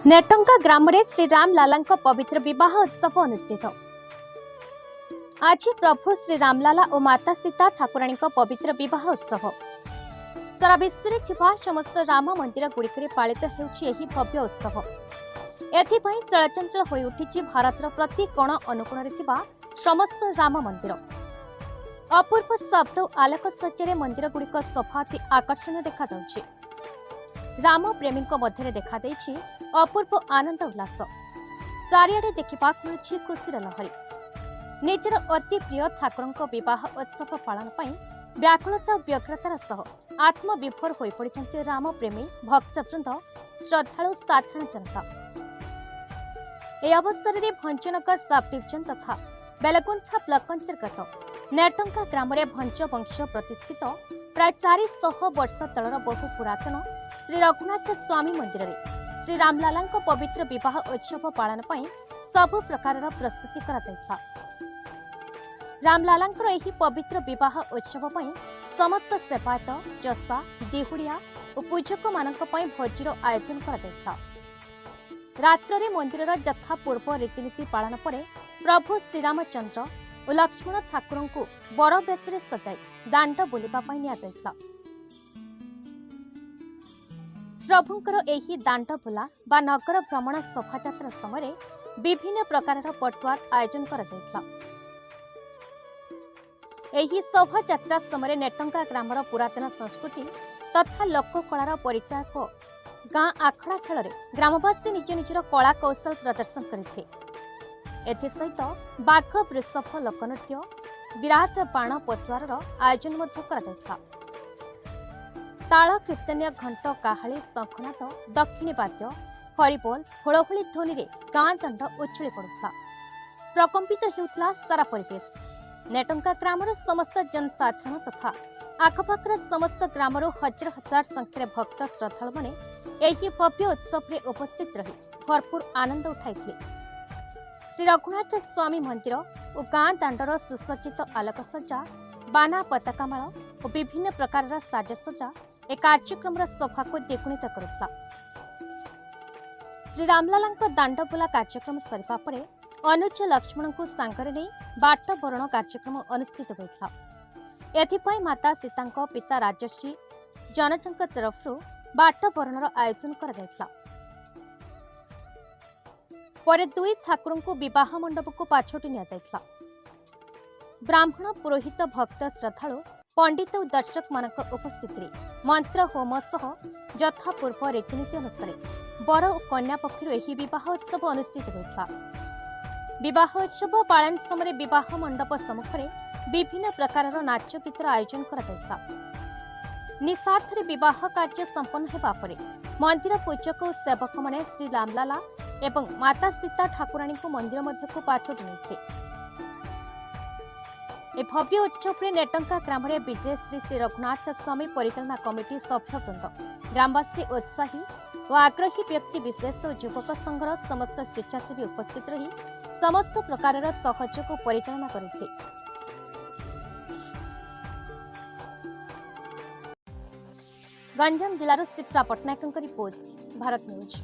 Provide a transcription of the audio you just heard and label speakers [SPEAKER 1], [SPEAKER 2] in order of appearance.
[SPEAKER 1] नेटंका ग्राम रे श्री राम लाला पवित्र विवाह उत्सव अनुष्ठित। आज प्रभु श्री रामलाला और माता सीता ठाकुराणी पवित्र विवाह उत्सव सारा विश्व में थिबा समस्त राम मंदिर गुड़िक पालित होउछि भव्य उत्सव। एथिपाई चलचंचल होई उठिछि भारतर प्रति कोण अनुकोण रे थिबा समस्त राम मंदिर। अपूर्व शब्द और आलोक सज्जरे मंदिर गुड़िक सफा अति आकर्षण देखा जाउछि। राम प्रेमी मध्य देखा देछि अपूर्व आनंद उल्लास। चारिआडे देखा मिलुछि खुशीर लहरी। निजर अति प्रिय ठाकुरଙ୍କ विवाह उत्सव पालन पई व्याकुलता व्यग्रतार सह आत्मविभोर होई पड़िछन्ति राम प्रेमी भक्तवृंद श्रद्धालु साधारण जनता। ए अवसर में भंजनगर सब डिविजन तथा बेलगुंथा ब्लॉक अंतर्गत नेटंका ग्राम भंज वंश प्रतिष्ठित प्राय 400 वर्ष तलर बहु पुरातन श्री रघुनाथ स्वामी मंदिर रे श्री रामलाला पवित्र विवाह उत्सव पालन पई सबु प्रकार प्रस्तुति करा जायथा। रामलाला पवित्र विवाह उत्सव पई समस्त सेवायत जसा दिहुड़िया और पूजक मानक पई भोजीर आयोजन करा जायथा। रात्र मंदिर यथा पूर्व रीतिनीति पालन पर प्रभु श्रीरामचंद्र और लक्ष्मण ठाकुर को बर बेश सजाई दांड बुलिबा पई निया जायथा। प्रभुंकर एही दांड बुला बा नगर भ्रमण शोभायात्रा समय विभिन्न प्रकार पटुआर आयोजन करा जायथा। एही शोभायात्रा समय नेटंका ग्रामर पुरातन संस्कृति तथा लोककलार परिचायक गाँ आखड़ा खेल ग्रामवासी निज निजर कला कौशल प्रदर्शन करते। एसहित बाघ वृषभ लोकनृत्य विराट बाण पटुआर आयोजन करा ताल कीर्तनीय घंट काहाली शंखनाद दक्षिणी वाद्य हरिबोल हुलहुली ध्वनि गाँ दंड उछली पड़ुता प्रकंपित होउतला सारा परिवेश। नेटंका ग्रामर समस्त जनसाधारण तथा आखपाखर समस्त ग्रामर हजार हजार संख्यार भक्त श्रद्धालु माने एही भव्य उत्सव में उपस्थित रही भरपूर आनंद उठाइथिले। श्री रघुनाथ स्वामी मंदिर और गाँ दांडर सुसज्जित आलोकसज्जा बाना पताकामाल और विभिन्न प्रकार साजसज्जा ए कार्यक्रम शोभा को द्विगुणित करुला। श्री रामलाला दांड बुला कार्यक्रम सरिबा परे अनुज लक्ष्मण को सांगरे नहीं बाट बरण कार्यक्रम अनुष्ठित होता। एथिपाई माता सीता पिता राजर्षि जनजंक तरफ बाट बरणर आयोजन करा जायतला। परे दुई ठाकुर को विवाह मंडप को पाछोटी निया जायतला। ब्राह्मण पुरोहित भक्त श्रद्धालु पंडित और दर्शक मानक उपस्थिति मंत्र होम सह यथा पूर्व रीतिनीति अनुसार बर और कन्या पक्षर यही विवाह उत्सव अनुष्ठित होता। विवाह उत्सव पालन समय विवाह मंडप सम्मुखें विभिन्न प्रकार नाच गीतर आयोजन करा जायतला। निस्वार्थ विवाह कार्य संपन्न होगा परे मंदिर पूजक और सेवक माने श्री रामलाला एवं माता सीता ठाकुराणी को मंदिर मध्य को पाछोटी नहीं। ए भव्य उत्सव में नेटंका ग्राम विजय श्री रघुनाथ स्वामी परिचालना कमिटी सभ्यवृंद ग्रामवासी उत्साही और आग्रही व्यक्ति विशेष और युवक संघर समस्त स्वेच्छासेवी उपस्थित रही समस्त प्रकार सहयोग और परिचालना करते। गंजाम जिलार शिप्रा पट्टनायक रिपोर्ट, भारत न्यूज।